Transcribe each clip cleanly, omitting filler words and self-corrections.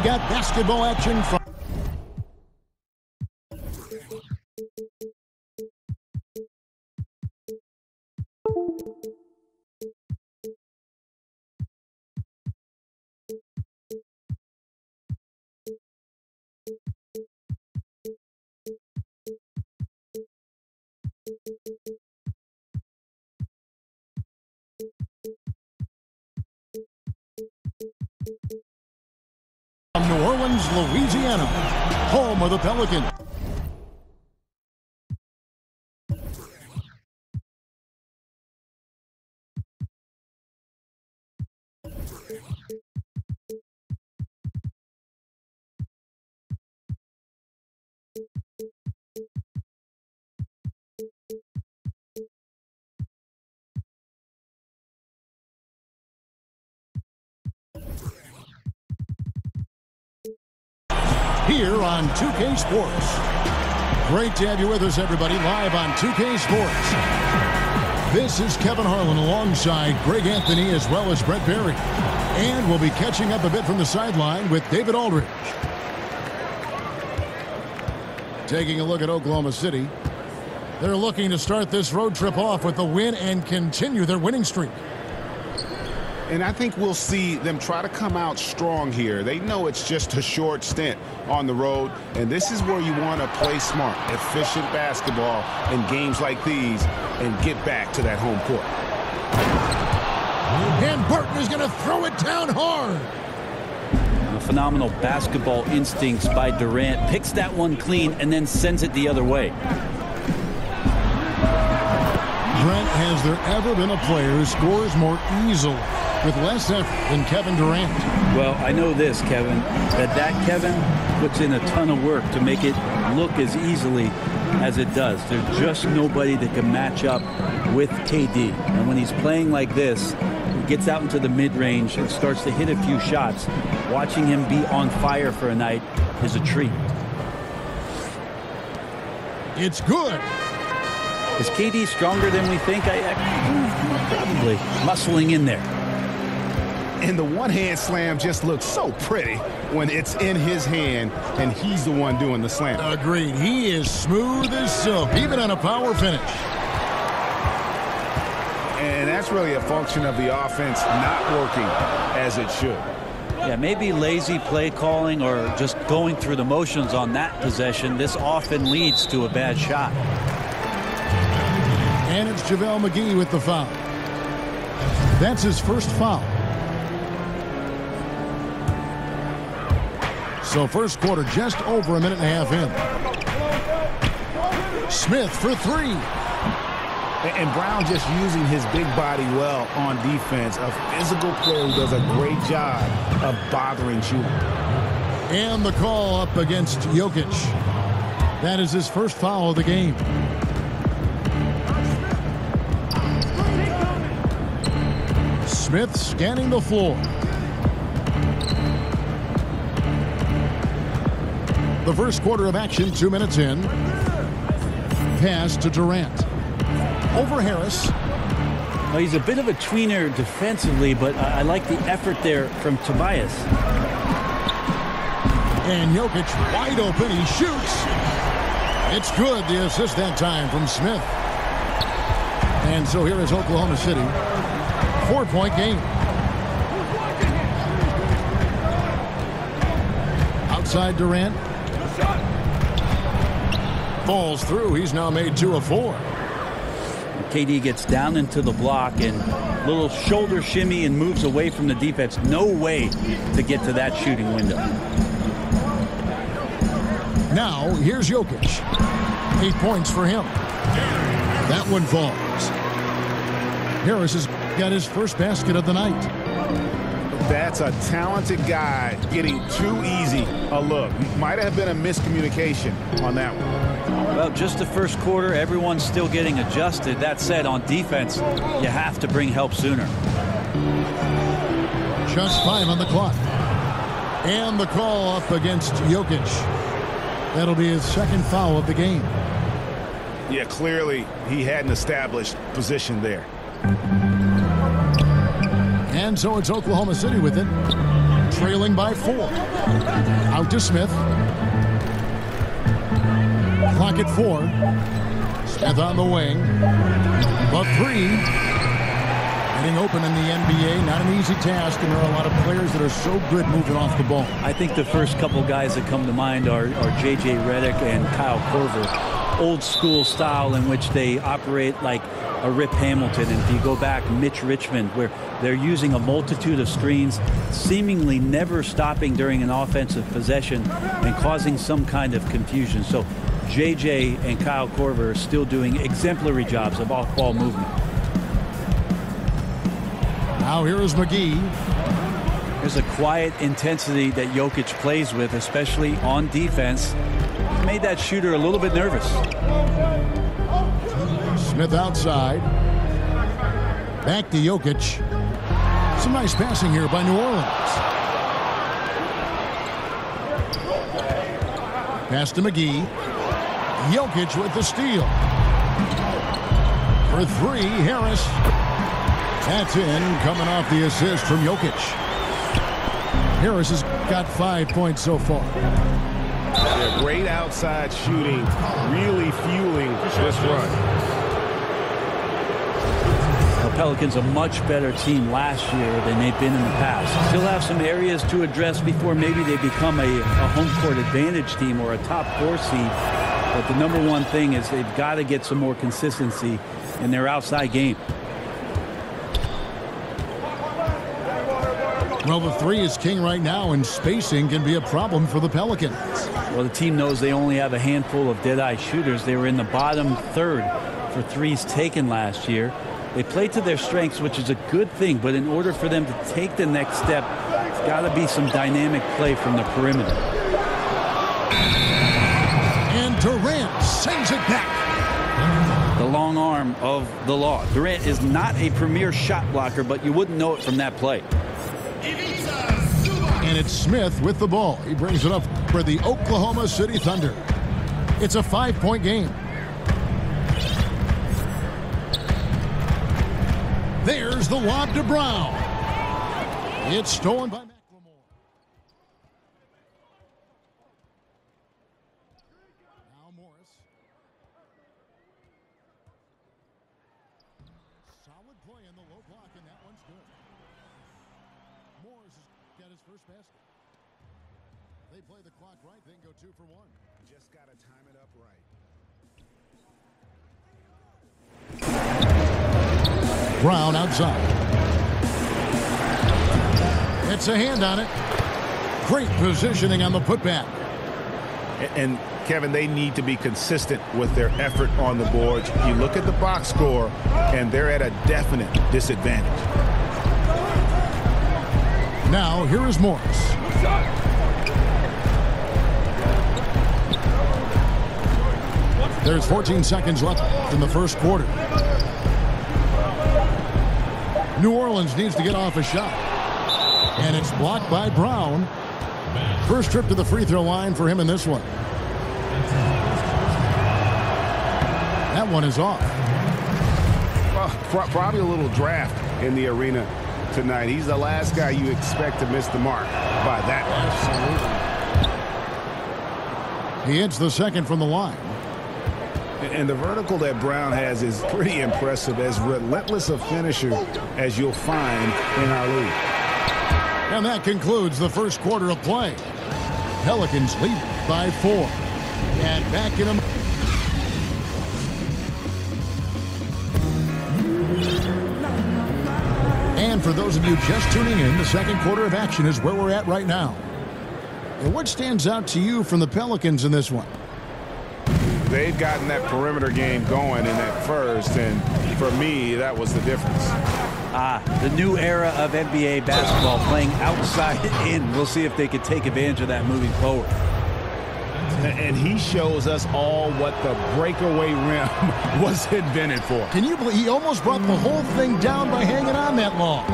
got basketball action from New Orleans, Louisiana, home of the Pelicans. Here on 2K Sports. Great to have you with us, everybody, live on 2K Sports. This is Kevin Harlan alongside Greg Anthony as well as Brett Berry. And we'll be catching up a bit from the sideline with David Aldridge. Taking a look at Oklahoma City. They're looking to start this road trip off with a win and continue their winning streak. And I think we'll see them try to come out strong here. They know it's just a short stint on the road, and this is where you want to play smart, efficient basketball in games like these and get back to that home court. And Burton is going to throw it down hard. Phenomenal basketball instincts by Durant. Picks that one clean and then sends it the other way. Brent, has there ever been a player who scores more easily with less effort than Kevin Durant? Well, I know this, Kevin, that Kevin puts in a ton of work to make it look as easily as it does. There's just nobody that can match up with KD. And when he's playing like this, he gets out into the mid-range and starts to hit a few shots. Watching him be on fire for a night is a treat. It's good. Is KD stronger than we think? Probably. Muscling in there. And the one-hand slam just looks so pretty when it's in his hand and he's the one doing the slam. Agreed. He is smooth as silk, even on a power finish. And that's really a function of the offense not working as it should. Yeah, maybe lazy play calling or just going through the motions on that possession. This often leads to a bad shot. And it's JaVale McGee with the foul. That's his first foul. So first quarter just over a minute and a half in. Smith for three. And Brown just using his big body well on defense. A physical player who does a great job of bothering shooting. And the call up against Jokic. That is his first foul of the game. Smith scanning the floor. The first quarter of action, 2 minutes in. Pass to Durant. Over Harris. Well, he's a bit of a tweener defensively, but I like the effort there from Tobias. And Jokic wide open. He shoots. It's good. The assist that time from Smith. And so here is Oklahoma City. 4-point game. Outside Durant. Falls through. He's now made 2 of 4. KD gets down into the block and little shoulder shimmy and moves away from the defense. No way to get to that shooting window. Now here's Jokic. 8 points for him. That one falls. Harris has got his first basket of the night. That's a talented guy getting too easy a look. Might have been a miscommunication on that one. Well, just the first quarter, everyone's still getting adjusted. That said, on defense, you have to bring help sooner. Just 5 on the clock. And the call up against Jokic. That'll be his second foul of the game. Yeah, clearly he had an established position there. And so it's Oklahoma City with it. trailing by 4. Out to Smith. Clock at 4. Smith on the wing. The 3. Getting open in the NBA, not an easy task, and there are a lot of players that are so good moving off the ball. I think the first couple guys that come to mind are J.J. Redick and Kyle Korver. Old school style in which they operate like a Rip Hamilton. And if you go back, Mitch Richmond, where they're using a multitude of screens, seemingly never stopping during an offensive possession and causing some kind of confusion. So J.J. and Kyle Korver are still doing exemplary jobs of off-ball movement. Now here is McGee. There's a quiet intensity that Jokic plays with, especially on defense. Made that shooter a little bit nervous. Smith outside. Back to Jokic. Some nice passing here by New Orleans. Pass to McGee. Jokic with the steal. For 3, Harris. That's in, coming off the assist from Jokic. Harris has got 5 points so far. Yeah, great outside shooting, really fueling this run. The Pelicans a much better team last year than they've been in the past. Still have some areas to address before maybe they become a home court advantage team or a top 4 seed. But the number one thing is they've got to get some more consistency in their outside game. Well, the 3 is king right now, and spacing can be a problem for the Pelicans. Well, the team knows they only have a handful of dead-eye shooters. They were in the bottom 3rd for threes taken last year. They play to their strengths, which is a good thing, but in order for them to take the next step, it's got to be some dynamic play from the perimeter. And Durant sends it back. The long arm of the law. Durant is not a premier shot blocker, but you wouldn't know it from that play. And it's Smith with the ball. He brings it up for the Oklahoma City Thunder. It's a 5-point game. There's the lob to Brown. It's stolen by McLemore. Now Morris. Solid play in the low block, and that one's good. Morris has got his first basket. They play the clock right, they can go 2 for 1. Just got to time it up right. Brown outside. It's a hand on it. Great positioning on the putback. And Kevin, they need to be consistent with their effort on the boards. You look at the box score, and they're at a definite disadvantage. Now, here is Morris. There's 14 seconds left in the first quarter. New Orleans needs to get off a shot. And it's blocked by Brown. First trip to the free throw line for him in this one. That one is off. Well, probably a little draft in the arena tonight. He's the last guy you expect to miss the mark by that much. He hits the second from the line. And the vertical that Brown has is pretty impressive, as relentless a finisher as you'll find in our league. And that concludes the first quarter of play. Pelicans lead by 4. And back in them. And for those of you just tuning in, the second quarter of action is where we're at right now. And what stands out to you from the Pelicans in this one? They've gotten that perimeter game going in that first, and for me, that was the difference. The new era of NBA basketball, playing outside in. We'll see if they can take advantage of that moving forward. And he shows us all what the breakaway rim was invented for. Can you believe he almost brought the whole thing down by hanging on that long?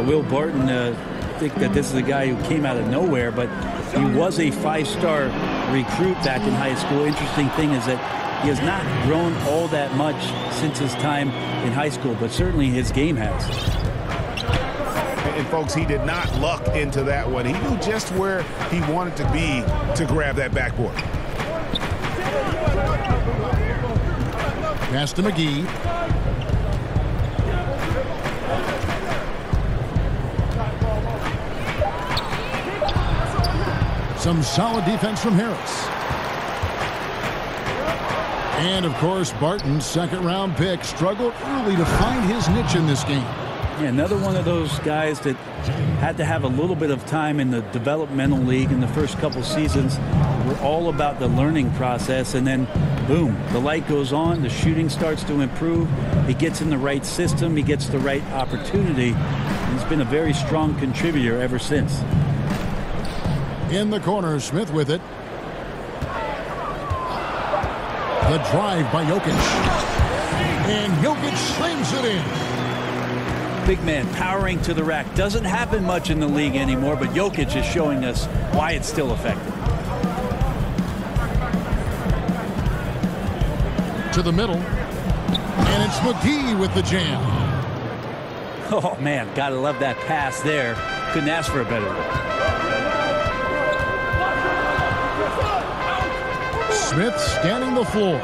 Will Barton think that this is a guy who came out of nowhere, but he was a 5-star recruit back in high school. Interesting thing is that he has not grown all that much since his time in high school, but certainly his game has. And folks, he did not luck into that one. He knew just where he wanted to be to grab that backboard. Pass to McGee. Some solid defense from Harris. And, of course, Barton's second-round pick struggled early to find his niche in this game. Yeah, another one of those guys that had to have a little bit of time in the developmental league in the first couple seasons. We're all about the learning process, and then, boom, the light goes on, the shooting starts to improve, he gets in the right system, he gets the right opportunity. He's been a very strong contributor ever since. In the corner, Smith with it. The drive by Jokic. And Jokic slams it in. Big man powering to the rack. Doesn't happen much in the league anymore, but Jokic is showing us why it's still effective. To the middle. And it's McGee with the jam. Oh, man, gotta love that pass there. Couldn't ask for a better one. Smith scanning the floor.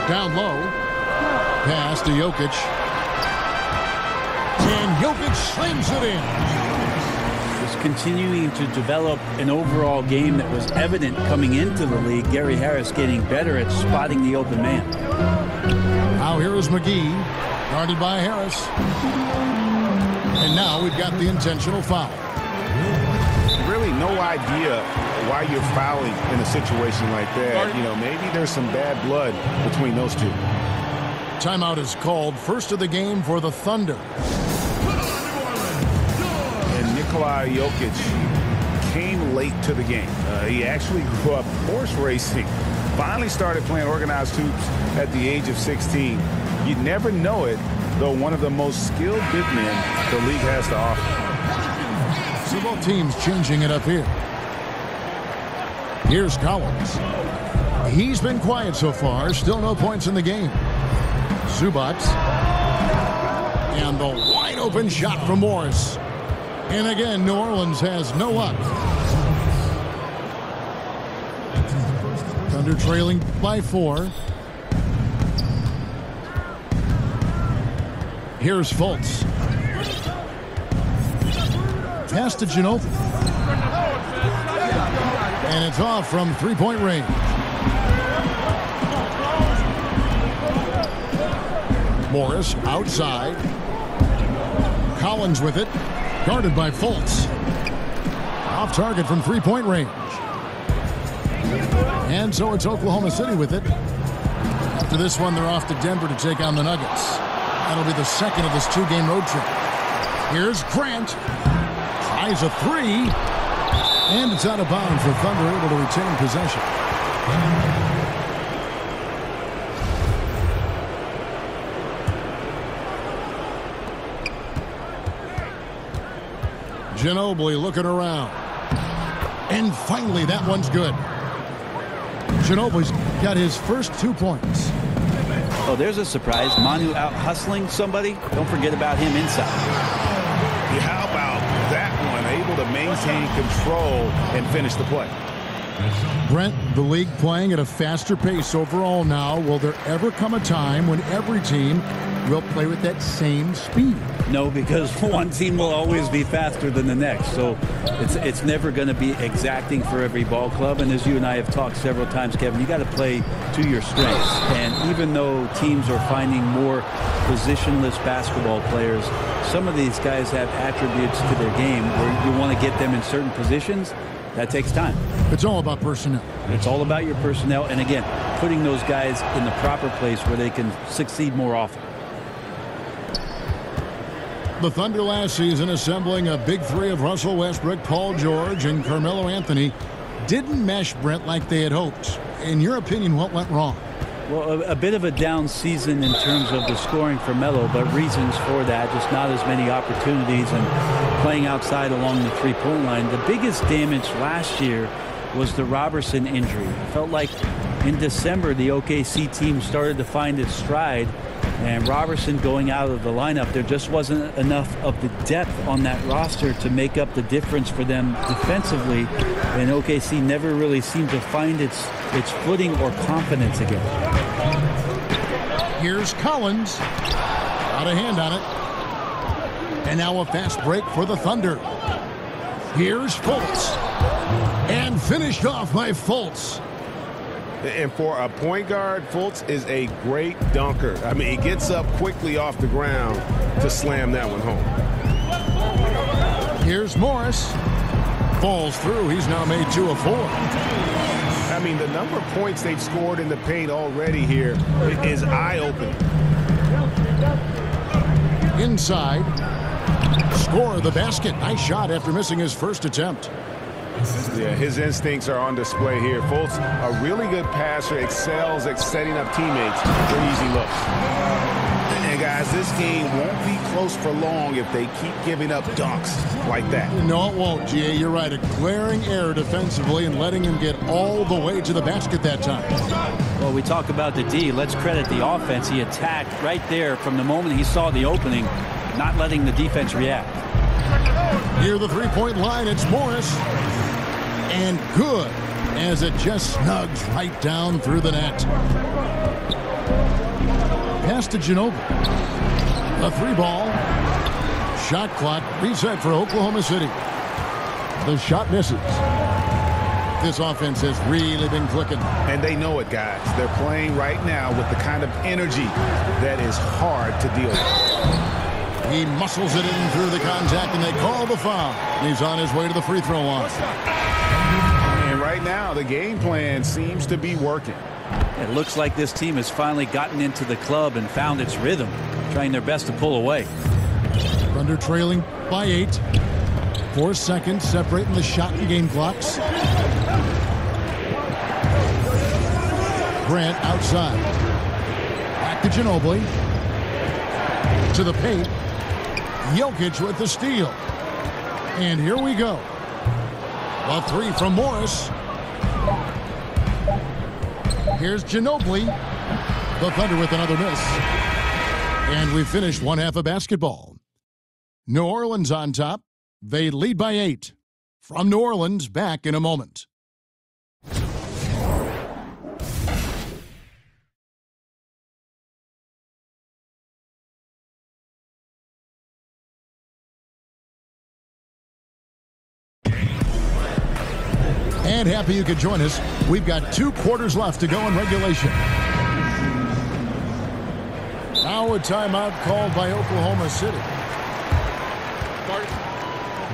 Down low. Pass to Jokic. And Jokic slams it in. Just continuing to develop an overall game that was evident coming into the league. Gary Harris getting better at spotting the open man. Now here is McGee. Guarded by Harris. And now we've got the intentional foul. Really no idea why you're fouling in a situation like that. You know, maybe there's some bad blood between those two. Timeout is called. First of the game for the Thunder. And Nikola Jokic came late to the game. He actually grew up horse racing. Finally started playing organized hoops at the age of 16. You'd never know it, though one of the most skilled big men the league has to offer. So both teams changing it up here. Here's Collins. He's been quiet so far. Still no points in the game. Zubac. And the wide open shot from Morris. And again, New Orleans has no luck. Thunder trailing by 4. Here's Fultz. Pass to Ginobili. And it's off from three-point range. Morris outside. Collins with it. Guarded by Fultz. Off target from three-point range. And so it's Oklahoma City with it. After this one, they're off to Denver to take on the Nuggets. That'll be the second of this two-game road trip. Here's Grant. Tries a three. And it's out of bounds for Thunder, able to retain possession. Ginobili looking around. And finally, that one's good. Ginobili's got his first 2 points. Oh, there's a surprise. Manu out hustling somebody. Don't forget about him inside. Yeah, how about that one? Able to maintain control and finish the play. Brent, the league playing at a faster pace overall now. Will there ever come a time when every team will play with that same speed? No, because one team will always be faster than the next. So it's never going to be exacting for every ball club. And as you and I have talked several times, Kevin, you got to play to your strengths. And even though teams are finding more positionless basketball players, some of these guys have attributes to their game where you want to get them in certain positions. That takes time. It's all about personnel. It's all about your personnel. And again, putting those guys in the proper place where they can succeed more often. The Thunder last season assembling a big three of Russell Westbrook, Paul George, and Carmelo Anthony didn't mesh, Brent, like they had hoped. In your opinion, what went wrong? Well, a bit of a down season in terms of the scoring for Melo, but reasons for that, just not as many opportunities and playing outside along the three-point line. The biggest damage last year was the Robertson injury. It felt like in December the OKC team started to find its stride, And Robertson going out of the lineup, there just wasn't enough of the depth on that roster to make up the difference for them defensively. And OKC never really seemed to find its footing or confidence again. Here's Collins. Got a hand on it. And now a fast break for the Thunder. Here's Fultz. And finished off by Fultz. And for a point guard, Fultz is a great dunker. I mean, he gets up quickly off the ground to slam that one home. Here's Morris. Falls through. He's now made 2 of 4. I mean, the number of points they've scored in the paint already here is eye-opening. Inside. Score the basket. Nice shot after missing his first attempt. Yeah, his instincts are on display here. Fultz, a really good passer, excels at setting up teammates for easy looks. And guys, this game won't be close for long if they keep giving up dunks like that. No, it won't, G.A. You're right. A glaring error defensively and letting him get all the way to the basket that time. Well, we talk about the D. Let's credit the offense. He attacked right there from the moment he saw the opening, not letting the defense react. Near the three-point line, it's Morris. And good, as it just snugs right down through the net. Pass to Ginobili. A 3-ball. Shot clock reset for Oklahoma City. The shot misses. This offense has really been clicking. And they know it, guys. They're playing right now with the kind of energy that is hard to deal with. He muscles it in through the contact, and they call the foul. He's on his way to the free throw line. And right now, the game plan seems to be working. It looks like this team has finally gotten into the club and found its rhythm, trying their best to pull away. Thunder trailing by 8. 4 seconds separating the shot and game clocks. Grant outside. Back to Ginobili. To the paint. Jokic with the steal. And here we go. A 3 from Morris. Here's Ginobili. The Thunder with another miss. And we finished one half of basketball. New Orleans on top. They lead by 8. From New Orleans, back in a moment. And happy you could join us. We've got 2 quarters left to go in regulation. Now a timeout called by Oklahoma City.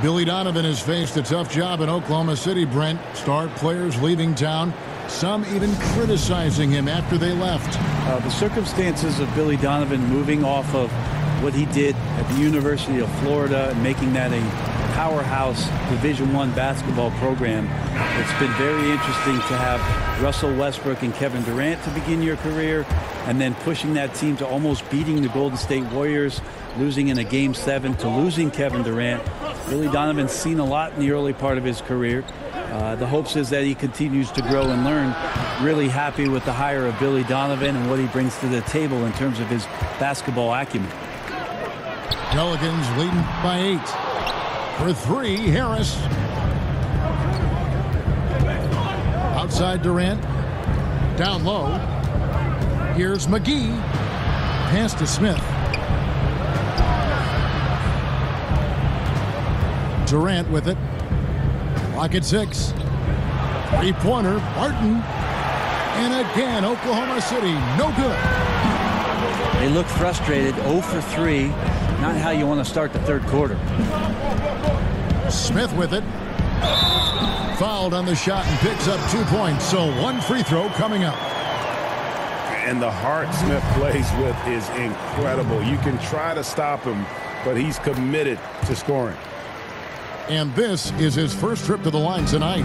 Billy Donovan has faced a tough job in Oklahoma City, Brent. Star players leaving town, some even criticizing him after they left. The circumstances of Billy Donovan moving off of what he did at the University of Florida and making that a powerhouse Division I basketball program. It's been very interesting to have Russell Westbrook and Kevin Durant to begin your career, and then pushing that team to almost beating the Golden State Warriors, losing in a Game 7 to losing Kevin Durant. Billy Donovan's seen a lot in the early part of his career. The hopes is that he continues to grow and learn. Really happy with the hire of Billy Donovan and what he brings to the table in terms of his basketball acumen. Pelicans leading by 8. For 3, Harris. Outside Durant. Down low. Here's McGee. Pass to Smith. Durant with it. Clock at 6. 3-pointer. Barton. And again, Oklahoma City. No good. They look frustrated. 0 for 3. Not how you want to start the third quarter. Smith with it. Fouled on the shot and picks up 2 points. So 1 free throw coming up. And the heart Smith plays with is incredible. You can try to stop him, but he's committed to scoring. And this is his first trip to the line tonight.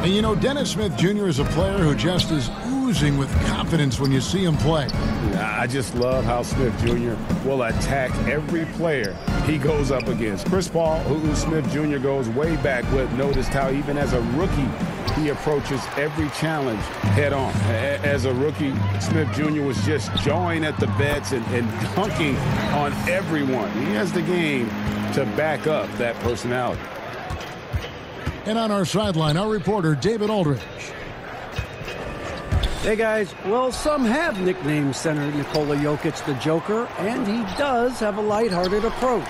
And you know, Dennis Smith Jr. is a player who just is oozing with confidence when you see him play. I just love how Smith Jr. will attack every player he goes up against. Chris Paul, who Smith Jr. goes way back with, noticed how even as a rookie, he approaches every challenge head on. As a rookie, Smith Jr. was just jawing at the bets and dunking on everyone. He has the game to back up that personality. And on our sideline, our reporter, David Aldridge. Hey guys, well, some have nicknamed center Nikola Jokic the Joker, and he does have a lighthearted approach.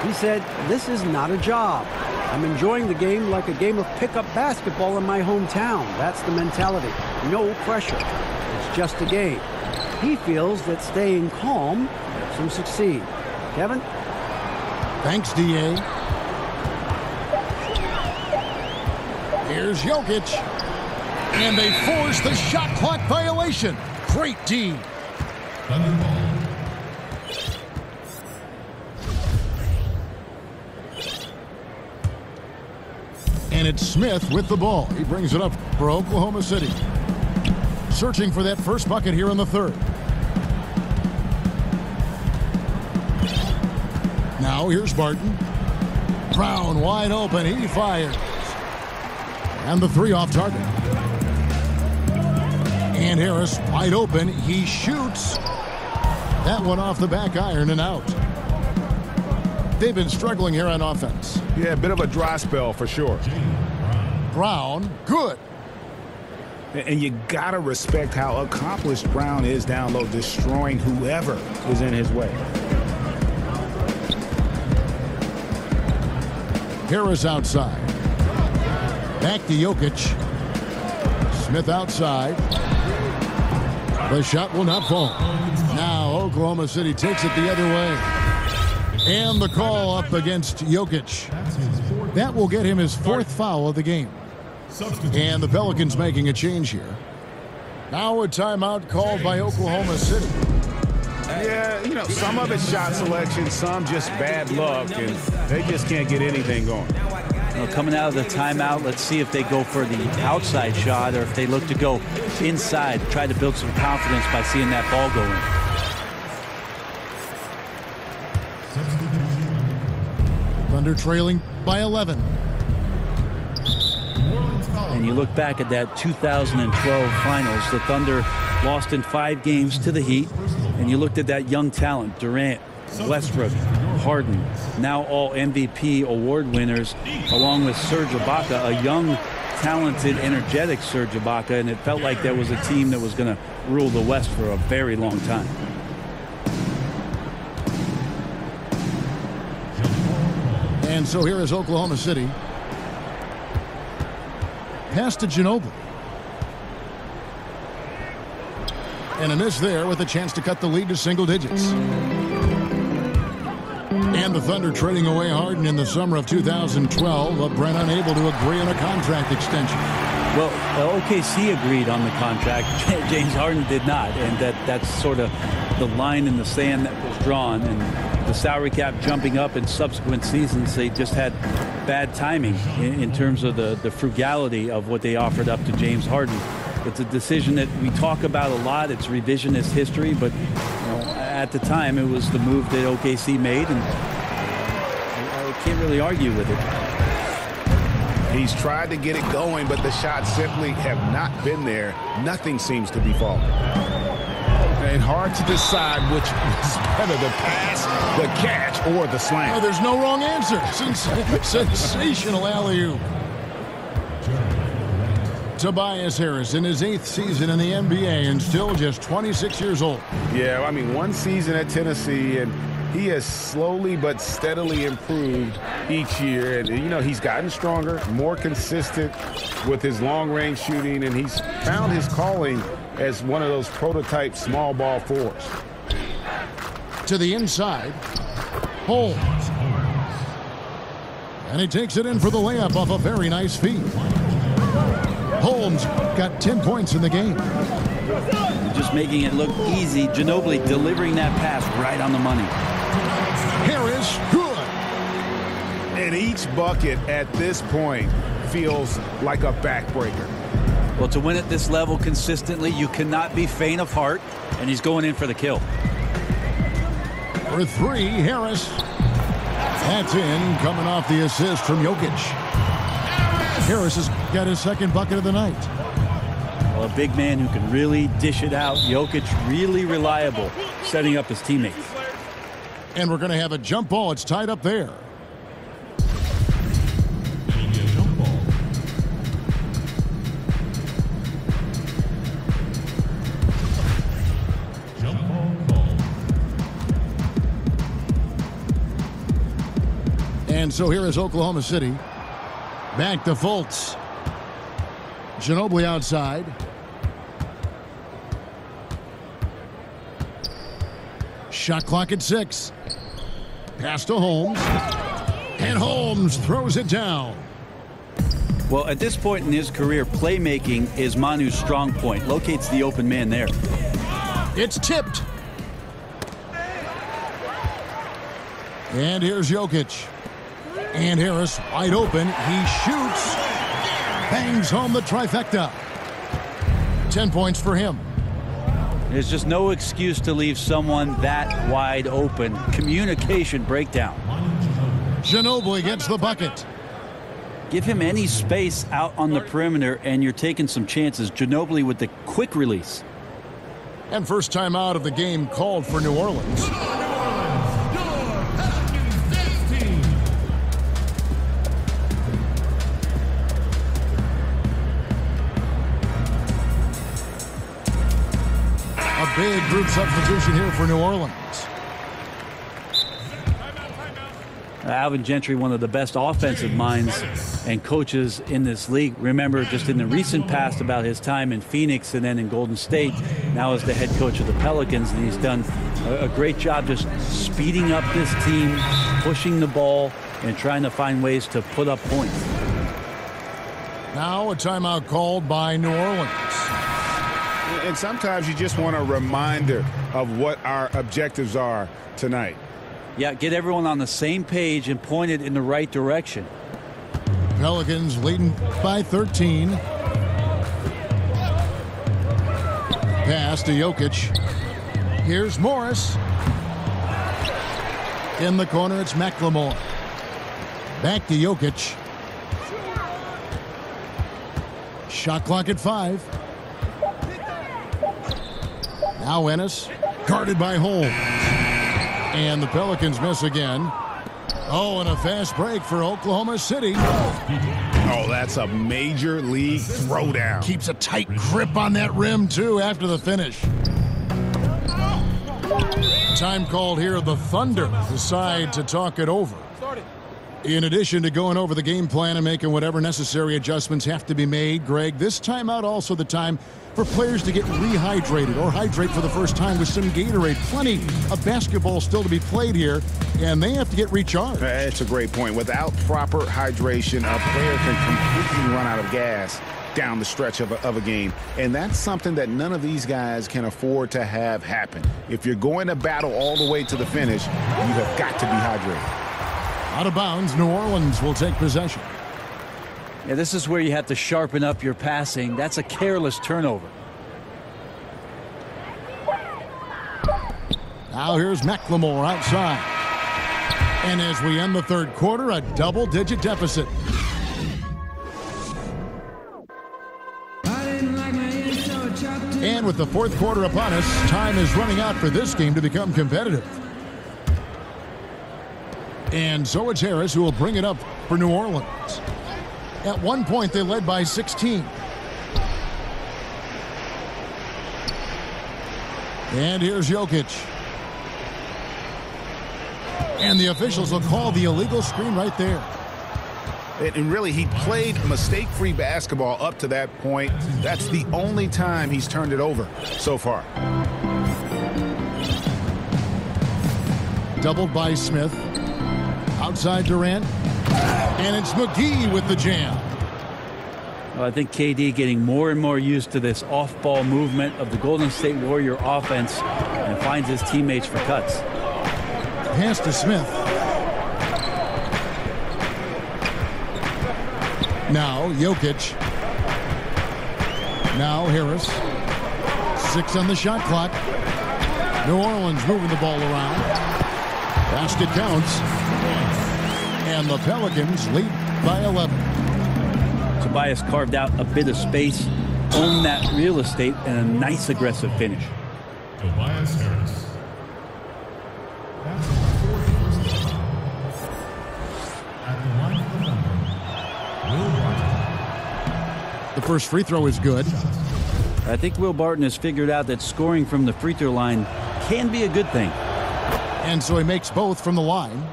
He said, "This is not a job. I'm enjoying the game like a game of pickup basketball in my hometown." That's the mentality. No pressure. It's just a game. He feels that staying calm helps him succeed. Kevin? Thanks, D.A. Here's Jokic. And they force the shot clock violation. Great D. And it's Smith with the ball. He brings it up for Oklahoma City. Searching for that first bucket here in the third. Now here's Barton. Brown wide open. He fires. And the three off target. And Harris wide open. He shoots. That one off the back iron and out. They've been struggling here on offense. Yeah, a bit of a dry spell for sure. Brown, good. And you got to respect how accomplished Brown is down low, destroying whoever is in his way. Harris outside. Back to Jokic. Smith outside. The shot will not fall. Now Oklahoma City takes it the other way. And the call up against Jokic. That will get him his fourth foul of the game. And the Pelicans making a change here. Now a timeout called by Oklahoma City. Yeah, you know, some of it's shot selection, some just bad luck, and they just can't get anything going. Well, coming out of the timeout, let's see if they go for the outside shot or if they look to go inside, try to build some confidence by seeing that ball go in. Thunder trailing by 11. And you look back at that 2012 finals, the Thunder lost in 5 games to the Heat. And you looked at that young talent, Durant, Westbrook, Harden, now all MVP award winners, along with Serge Ibaka, a young, talented, energetic Serge Ibaka, and it felt like there was a team that was going to rule the West for a very long time. And so here is Oklahoma City. Pass to Ginobili. And a miss there with a chance to cut the lead to single digits. And the Thunder trading away Harden in the summer of 2012, but Brent unable to agree on a contract extension. Well, OKC agreed on the contract. James Harden did not, and that's sort of the line in the sand that was drawn. And the salary cap jumping up in subsequent seasons, they just had bad timing in terms of the frugality of what they offered up to James Harden. It's a decision that we talk about a lot. It's revisionist history, but at the time, it was the move that OKC made, and I can't really argue with it. He's tried to get it going, but the shots simply have not been there. Nothing seems to be falling. And hard to decide which is better, the pass, the catch, or the slam. Oh, there's no wrong answer. Sensational alley-oop. Tobias Harris in his 8th season in the NBA and still just 26 years old. Yeah, I mean, 1 season at Tennessee, and he has slowly but steadily improved each year. And, you know, he's gotten stronger, more consistent with his long-range shooting, and he's found his calling as one of those prototype small ball fours. To the inside, Holmes. And he takes it in for the layup off a very nice feed. Holmes got 10 points in the game. Just making it look easy. Ginobili delivering that pass right on the money. Harris, good. And each bucket at this point feels like a backbreaker. Well, to win at this level consistently, you cannot be faint of heart, and he's going in for the kill. For 3, Harris. That's in, coming off the assist from Jokic. Harris has got his second bucket of the night. Well, a big man who can really dish it out. Jokic really reliable, setting up his teammates. And we're going to have a jump ball. It's tied up there. Jump ball. Jump ball called. And so here is Oklahoma City. Back to Fultz. Ginobili outside. Shot clock at 6. Pass to Holmes. And Holmes throws it down. Well, at this point in his career, playmaking is Manu's strong point. Locates the open man there. It's tipped. And here's Jokic. And Harris wide open. He shoots. Bangs home the trifecta. 10 points for him. There's just no excuse to leave someone that wide open. Communication breakdown. Ginobili gets the bucket. Give him any space out on the perimeter and you're taking some chances. Ginobili with the quick release. And first time out of the game called for New Orleans. Big group substitution here for New Orleans. Alvin Gentry, one of the best offensive minds and coaches in this league. Remember, just in the recent past about his time in Phoenix and then in Golden State, now as the head coach of the Pelicans, and he's done a great job just speeding up this team, pushing the ball, and trying to find ways to put up points. Now a timeout called by New Orleans. And sometimes you just want a reminder of what our objectives are tonight. Yeah, get everyone on the same page and point it in the right direction. Pelicans leading by 13. Pass to Jokic. Here's Morris. In the corner, it's McLemore. Back to Jokic. Shot clock at 5. Now Ennis, guarded by Holmes. And the Pelicans miss again. Oh, and a fast break for Oklahoma City. Oh, that's a major league throwdown. Keeps a tight grip on that rim, too, after the finish. Time called here. The Thunder decide to talk it over. In addition to going over the game plan and making whatever necessary adjustments have to be made, Greg, this timeout also the time for players to get rehydrated or hydrate for the first time with some Gatorade. Plenty of basketball still to be played here, and they have to get recharged. That's a great point. Without proper hydration, a player can completely run out of gas down the stretch of a game. And that's something that none of these guys can afford to have happen. If you're going to battle all the way to the finish, you have got to be hydrated. Out of bounds, New Orleans will take possession. Yeah, this is where you have to sharpen up your passing. That's a careless turnover. Now here's McLemore outside. And as we end the third quarter, a double-digit deficit. And with the fourth quarter upon us, time is running out for this game to become competitive. And so it's Harris who will bring it up for New Orleans. At one point, they led by 16. And here's Jokic. And the officials will call the illegal screen right there. And really, he played mistake-free basketball up to that point. That's the only time he's turned it over so far. Doubled by Smith. Outside Durant. And it's McGee with the jam. Well, I think KD getting more and more used to this off-ball movement of the Golden State Warrior offense and finds his teammates for cuts. Pass to Smith. Now Jokic. Now Harris. 6 on the shot clock. New Orleans moving the ball around. Basket counts. And the Pelicans lead by 11. Tobias carved out a bit of space, owned that real estate, and a nice aggressive finish. Tobias Harris. That's his fourth personal foul. At the line for the number, Will Barton. The first free throw is good. I think Will Barton has figured out that scoring from the free throw line can be a good thing. And so he makes both from the line.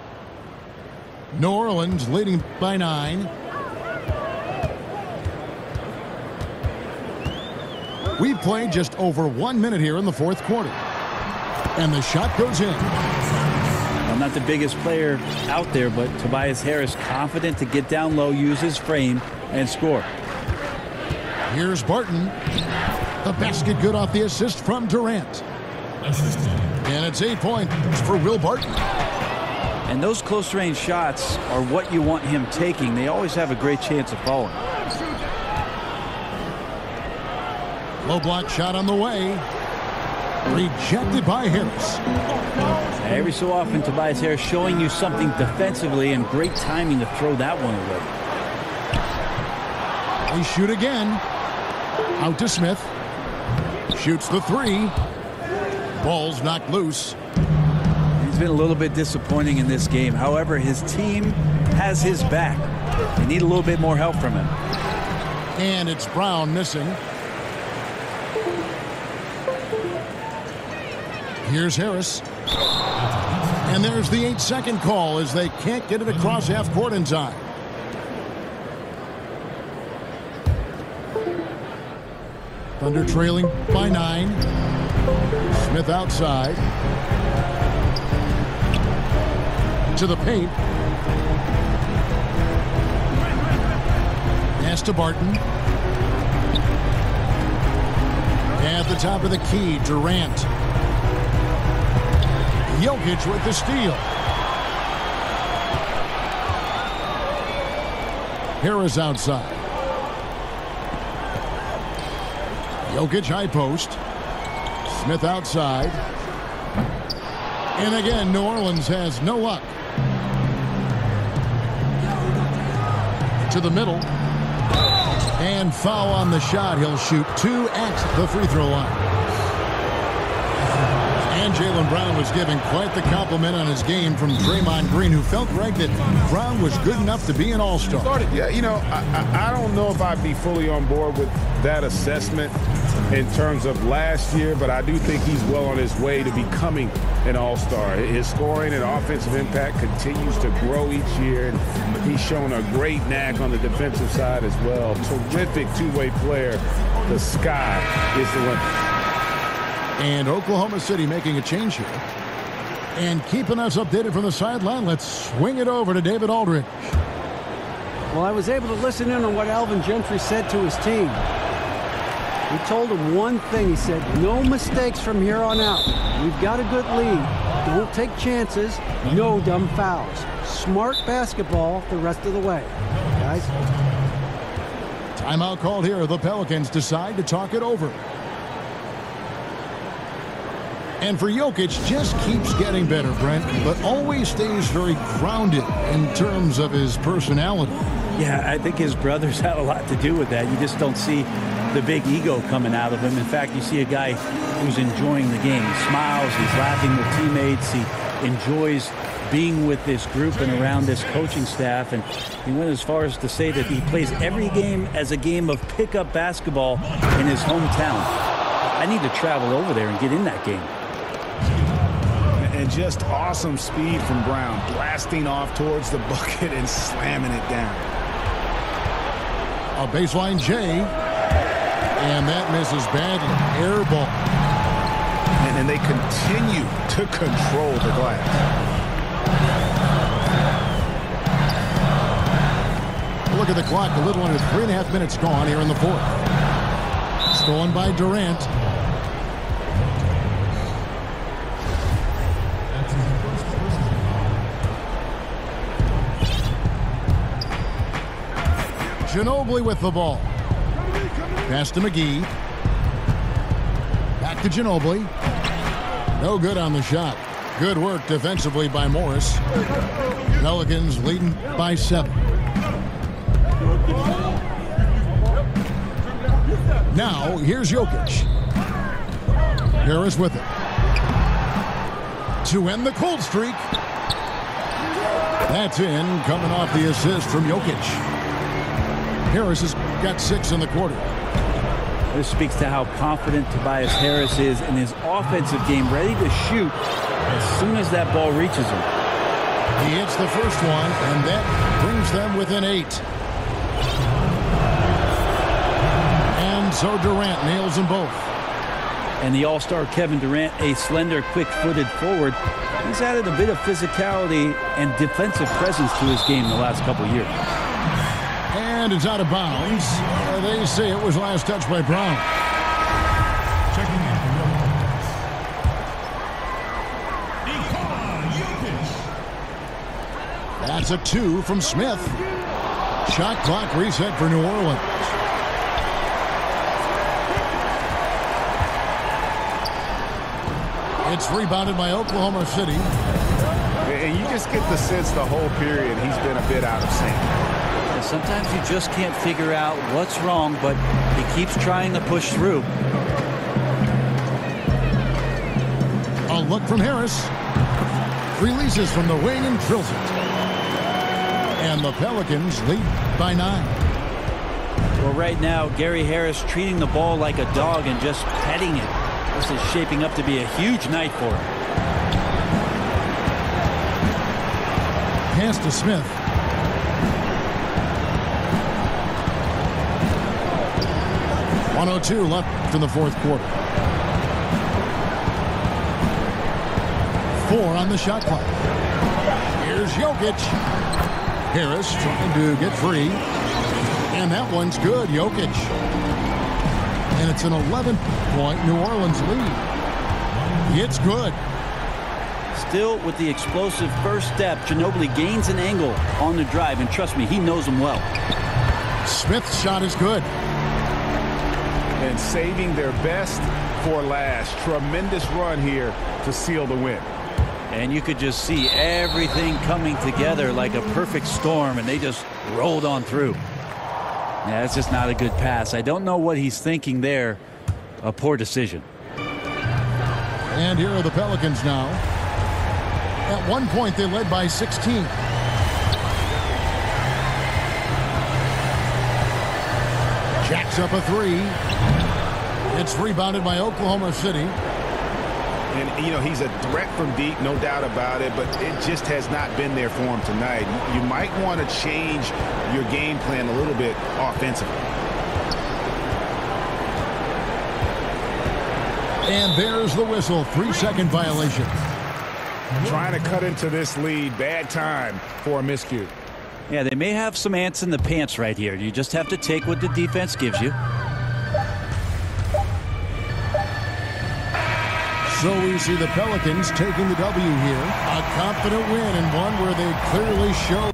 New Orleans leading by 9. We've played just over 1 minute here in the fourth quarter. And the shot goes in. I'm not the biggest player out there, but Tobias Harris confident to get down low, use his frame, and score. Here's Barton. The basket good off the assist from Durant. And it's 8 points for Will Barton. And those close-range shots are what you want him taking. They always have a great chance of falling. Low block shot on the way. Rejected by Harris. Every so often, Tobias Harris showing you something defensively, and great timing to throw that one away. They shoot again. Out to Smith. Shoots the 3. Ball's knocked loose. He's been a little bit disappointing in this game. However, his team has his back. They need a little bit more help from him. And it's Brown missing. Here's Harris. And there's the 8-second call as they can't get it across half court in time. Thunder trailing by 9. Smith outside. To the paint. Pass to Barton. At the top of the key, Durant. Jokic with the steal. Harris outside. Jokic high post. Smith outside. And again, New Orleans has no luck. To the middle. And foul on the shot. He'll shoot 2 at the free throw line. And Jaylen Brown was giving quite the compliment on his game from Draymond Green, who felt, Greg, that Brown was good enough to be an all-star. Yeah, you know, I don't know if I'd be fully on board with that assessment in terms of last year, but I do think he's well on his way to becoming an all-star. His scoring and offensive impact continues to grow each year, and he's shown a great knack on the defensive side as well. Terrific two-way player. The sky is the limit. And Oklahoma City making a change here. And keeping us updated from the sideline, let's swing it over to David Aldridge. Well, I was able to listen in on what Alvin Gentry said to his team. He told them one thing. He said, no mistakes from here on out. We've got a good lead. Don't take chances. No dumb fouls. Smart basketball the rest of the way. Guys. Timeout called here. The Pelicans decide to talk it over. And for Jokic, just keeps getting better, Brent, but always stays very grounded in terms of his personality. Yeah, I think his brothers had a lot to do with that. You just don't see the big ego coming out of him. In fact, you see a guy who's enjoying the game. He smiles, he's laughing with teammates, he enjoys being with this group and around this coaching staff. And he went as far as to say that he plays every game as a game of pickup basketball in his hometown. I need to travel over there and get in that game. And just awesome speed from Brown, blasting off towards the bucket and slamming it down. A baseline J, and that misses badly. Air ball. And they continue to control the glass. Look at the clock, a little under 3.5 minutes gone here in the fourth. Stolen by Durant. Ginobili with the ball. Pass to McGee. Back to Ginobili. No good on the shot. Good work defensively by Morris. Pelicans leading by 7. Now, here's Jokic. Harris with it. To end the cold streak. That's in, coming off the assist from Jokic. Harris has got 6 in the quarter. This speaks to how confident Tobias Harris is in his offensive game, ready to shoot as soon as that ball reaches him. He hits the first one, and that brings them within 8. And so Durant nails them both. And the all-star Kevin Durant, a slender, quick-footed forward, he's added a bit of physicality and defensive presence to his game the last couple of years. And it's out of bounds. They say it was last touched by Brown. Checking in for your offense. That's a 2 from Smith. Shot clock reset for New Orleans. It's rebounded by Oklahoma City. And you just get the sense the whole period he's been a bit out of sync. Sometimes you just can't figure out what's wrong, but he keeps trying to push through. A look from Harris. Releases from the wing and drills it. And the Pelicans lead by 9. Well, right now, Gary Harris treating the ball like a dog and just petting it. This is shaping up to be a huge night for him. Pass to Smith. .102 left in the fourth quarter. 4 on the shot clock. Here's Jokic. Harris trying to get free. And that one's good. Jokic. And it's an 11-point New Orleans lead. It's good. Still with the explosive first step, Ginobili gains an angle on the drive. And trust me, he knows him well. Smith's shot is good. And saving their best for last. Tremendous run here to seal the win. And you could just see everything coming together like a perfect storm, and they just rolled on through. Yeah, that's just not a good pass. I don't know what he's thinking there. A poor decision. And here are the Pelicans now. At one point, they led by 16. Jacks up a 3. It's rebounded by Oklahoma City. And, you know, he's a threat from deep, no doubt about it, but it just has not been there for him tonight. You might want to change your game plan a little bit offensively. And there's the whistle. 3-second violation. Trying to cut into this lead. Bad time for a miscue. Yeah, they may have some ants in the pants right here. You just have to take what the defense gives you. So we see the Pelicans taking the W here. A confident win and one where they clearly show